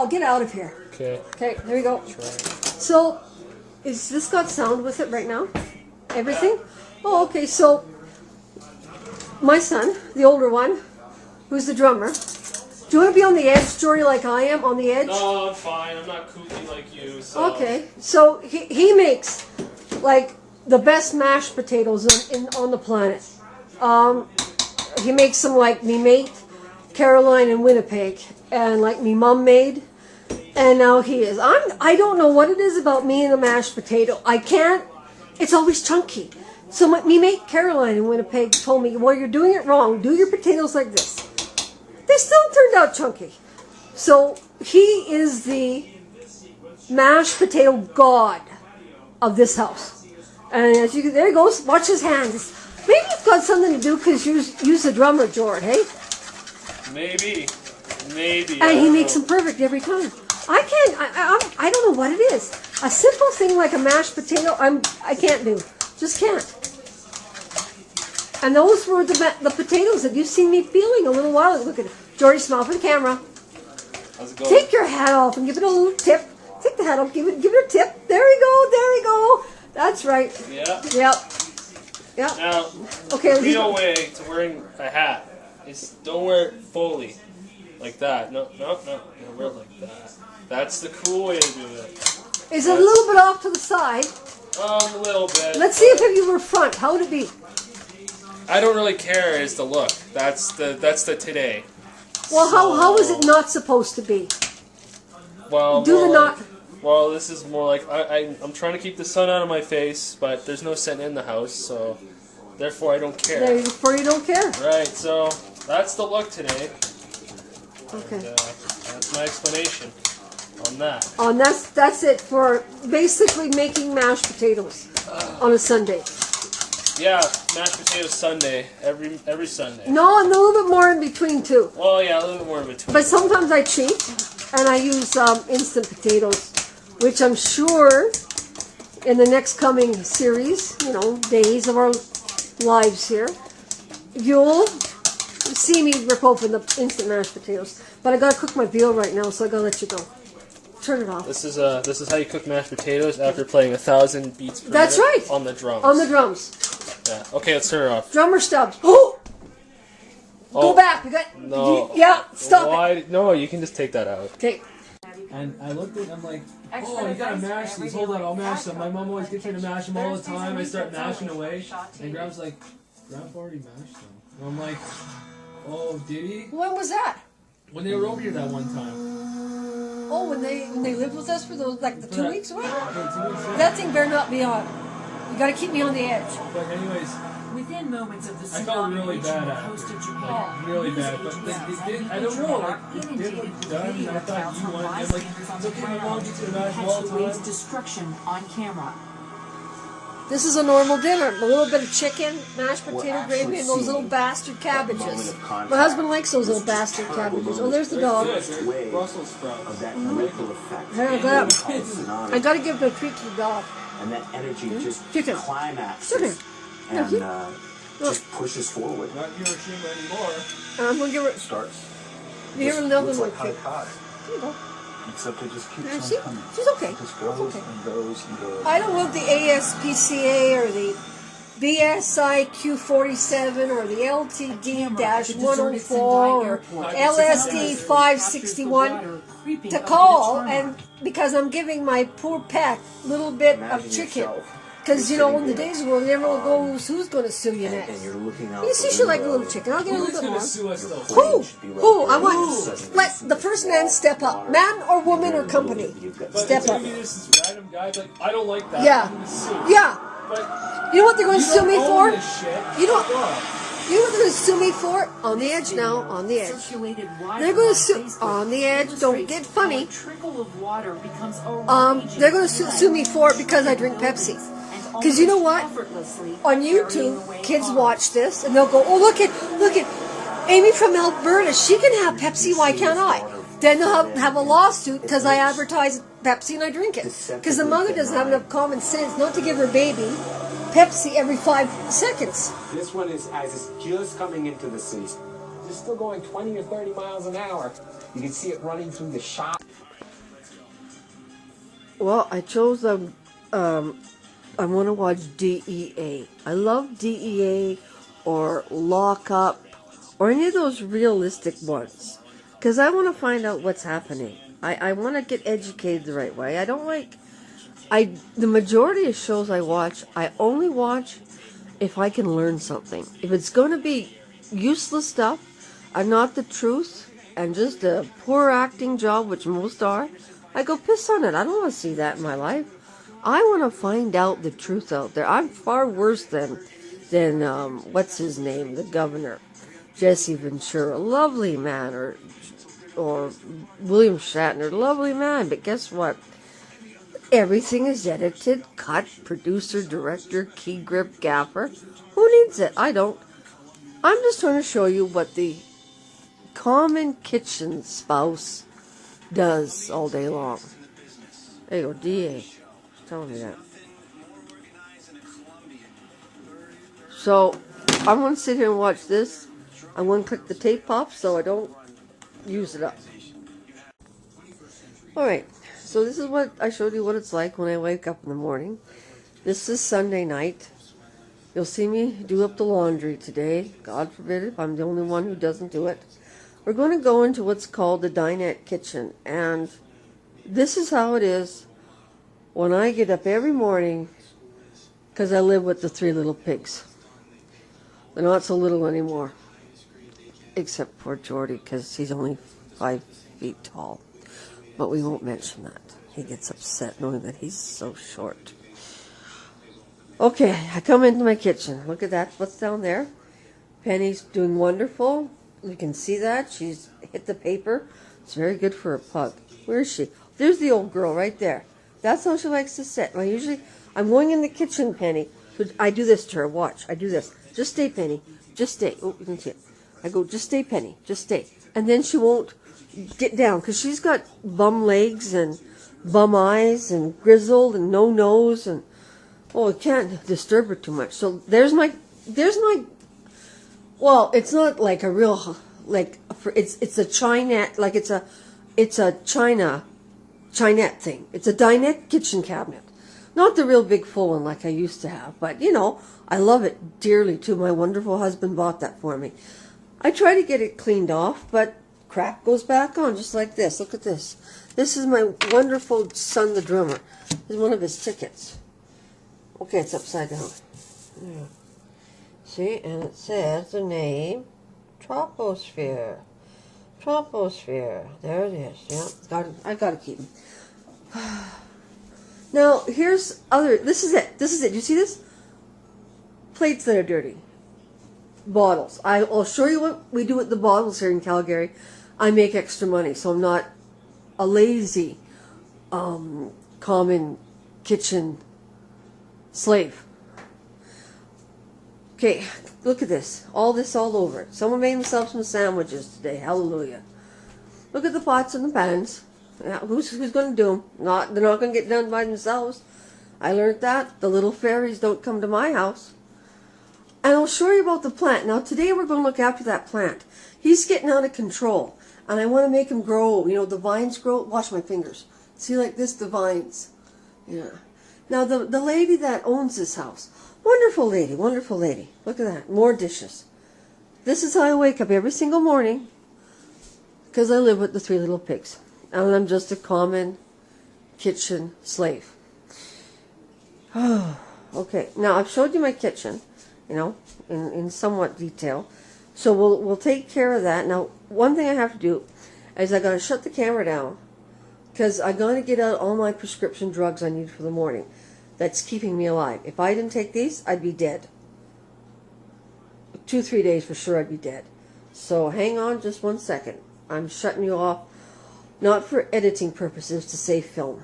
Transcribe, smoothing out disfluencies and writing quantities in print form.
I'll get out of here. Okay. Okay, there we go. So, is this got sound with it right now? Everything? Oh, okay, so my son, the older one, who's the drummer, do you want to be on the edge, Jory, like I am, on the edge? No, I'm fine. I'm not kooky like you. So. Okay, so he makes, like, the best mashed potatoes on the planet. He makes them like me mate, Caroline in Winnipeg, and like me mum made, and now he is. I don't know what it is about me and a mashed potato. I can't, it's always chunky. So me mate Caroline in Winnipeg told me, well, you're doing it wrong. Do your potatoes like this. They still turned out chunky. So he is the mashed potato god of this house. And as you can, there he goes. Watch his hands. Maybe it's got something to do because you use the drummer, George, hey? Maybe. And he makes them perfect every time. I don't know what it is. A simple thing like a mashed potato, I can't do. Just can't. And those were the potatoes that you've seen me peeling a little while ago. Look at it. George, smile for the camera. How's it going? Take your hat off and give it a little tip. Take the hat off, give it a tip. There we go. That's right. Yeah. Yep. Yep. Now, okay, the real way to wearing a hat is don't wear it fully. Like that. No. You don't wear it like that. That's the cool way to do it. Is it a little bit off to the side? A little bit. Let's see if you were front. How would it be? I don't really care is the look. That's the today. Well, how is it not supposed to be? Well, do the knot. Well, this is more like I'm trying to keep the sun out of my face, but there's no sun in the house, so therefore I don't care. Therefore you don't care. Right. So that's the look today. Okay. And, that's my explanation on that. And that's it for basically making mashed potatoes on a Sunday. Yeah, mashed potato Sunday every Sunday. No, and a little bit more in between too. Well, yeah, a little bit more in between. But sometimes I cheat and I use instant potatoes, which I'm sure in the next coming series, days of our lives here, you'll see me rip open the instant mashed potatoes. But I gotta cook my veal right now, so I gotta let you go. Turn it off. This is how you cook mashed potatoes after playing 1,000 beats per That's minute right. on the drums. On the drums. Yeah. Okay, let's turn it off. Drummer stubs. Oh! Go back. No. Yeah, stop it. No, you can just take that out. Okay. And I looked at it, I'm like, oh, you gotta mash these. Hold on, I'll mash them. My mom always gets me to mash them all the time. I start mashing away. And Grandpa's like, Grandpa already mashed them. And I'm like, oh, did he? When was that? When they were over here that one time. Oh, when they lived with us for those, like, the 2 weeks, right? Yeah, 2 weeks, yeah. That thing better not be on. You gotta keep me on the edge. But anyways, within moments of the I felt really bad the after. coast of Japan. Like, really bad. But they did, I don't know, like, it did look done. And I thought you wanted, I'm like, it's okay, my mom gets me to mash them all the time. Destruction on camera. This is a normal dinner. A little bit of chicken, mashed potato gravy, and those little bastard cabbages. My husband likes those little bastard cabbages. Oh, there's the dog. Brussels sprouts. Of that chemical effect. I gotta give a treat to the dog. And that energy just Chicken. climaxes and just pushes forward. Not Hiroshima anymore. I'm gonna give her. Starts. You give her another looks one. like high cod. There you go. Except it just keeps Yeah, on see? coming. She's okay. It just goes Okay. and goes and goes. I don't know if the ASPCA or the BSIQ47 or the LTD-104 or LSD-561 to call, and because I'm giving my poor pet a little bit of chicken. Because, in the days ago, it never goes, who's going to sue you next? And you're looking out You see, she like a little chicken. I'll get a Who's little bit gonna more. sue us though? Who? I want, let the first man step up. Man or woman or company. But Step it's up. gonna be this random guy, like, I don't like that. Yeah. I'm gonna sue. Yeah. But You know what they're going to you sue me don't for? own this shit. You know, Fuck off. you know what they're going to sue me for? On the edge now, on the edge. They're going to sue, on the edge, don't get funny. They're going to sue me for it because I drink Pepsi. Because you know what? On YouTube, kids watch this and they'll go, oh, look at Amie from Alberta. She can have Pepsi, why can't I? Then they'll have a lawsuit because I advertise Pepsi and I drink it. Because the mother doesn't have enough common sense not to give her baby Pepsi every 5 seconds. This one is as it's just coming into the city. It's still going 20 or 30 miles an hour. You can see it running through the shop. Well, I chose I want to watch DEA. I love DEA or Lock Up or any of those realistic ones because I want to find out what's happening. I want to get educated the right way. I don't like the majority of shows I watch, I only watch if I can learn something. If it's going to be useless stuff and not the truth and just a poor acting job, which most are, I go piss on it. I don't want to see that in my life. I want to find out the truth out there. I'm far worse than what's his name, the governor, Jesse Ventura, lovely man, or William Shatner, lovely man. But guess what? Everything is edited, cut, producer, director, key grip, gaffer. Who needs it? I don't. I'm just trying to show you what the common kitchen spouse does all day long. There you go, DA. Telling me that. So, I'm going to sit here and watch this. I'm going to click the tape off so I don't use it up. Alright, so this is what I showed you what it's like when I wake up in the morning. This is Sunday night. You'll see me do up the laundry today. God forbid if I'm the only one who doesn't do it. We're going to go into what's called the dinette kitchen. And this is how it is when I get up every morning because I live with the 3 little pigs. They're not so little anymore. Except poor Jordy because he's only 5 feet tall. But we won't mention that. He gets upset knowing that he's so short. Okay, I come into my kitchen. Look at that. What's down there? Penny's doing wonderful. You can see that. She's hit the paper. It's very good for a pug. Where is she? There's the old girl right there. That's how she likes to sit. I'm going in the kitchen, Penny. So I do this to her. Watch. I do this. Just stay, Penny. Just stay. Oh, you can see it. I go, just stay, Penny. Just stay. And then she won't get down because she's got bum legs and bum eyes and grizzled and no nose and I can't disturb her too much. So there's my well, it's not like a real it's a chinette, like it's a chinette thing. It's a dinette kitchen cabinet. Not the real big full one like I used to have, but I love it dearly too. My wonderful husband bought that for me. I try to get it cleaned off, but crap goes back on just like this. Look at this. This is my wonderful son, the drummer. This is one of his tickets. Okay, it's upside down. Yeah. See, and it says the name, Troposphere. Troposphere. There it is. Yeah, I gotta keep them. Now, here's this is it. This is it. You see this? Plates that are dirty. Bottles. I'll show you what we do with the bottles here in Calgary. I make extra money, so I'm not a lazy, common kitchen slave. Okay, look at this. All over it. Someone made themselves some sandwiches today. Hallelujah. Look at the pots and the pans. Yeah, who's going to do them? They're not going to get done by themselves. I learned that. The little fairies don't come to my house. And I'll show you about the plant. Now, today we're going to look after that plant. He's getting out of control. And I want to make him grow. The vines grow. Wash my fingers. See, like this, the vines. Yeah. Now, the lady that owns this house, wonderful lady. Look at that. More dishes. This is how I wake up every single morning because I live with the 3 little pigs. And I'm just a common kitchen slave. Okay. Now, I've showed you my kitchen, in somewhat detail. So we'll take care of that. Now, one thing I have to do is I got to shut the camera down because I got to get out all my prescription drugs I need for the morning. That's keeping me alive. If I didn't take these, I'd be dead. 2-3 days for sure I'd be dead. So hang on just 1 second. I'm shutting you off, not for editing purposes to save film.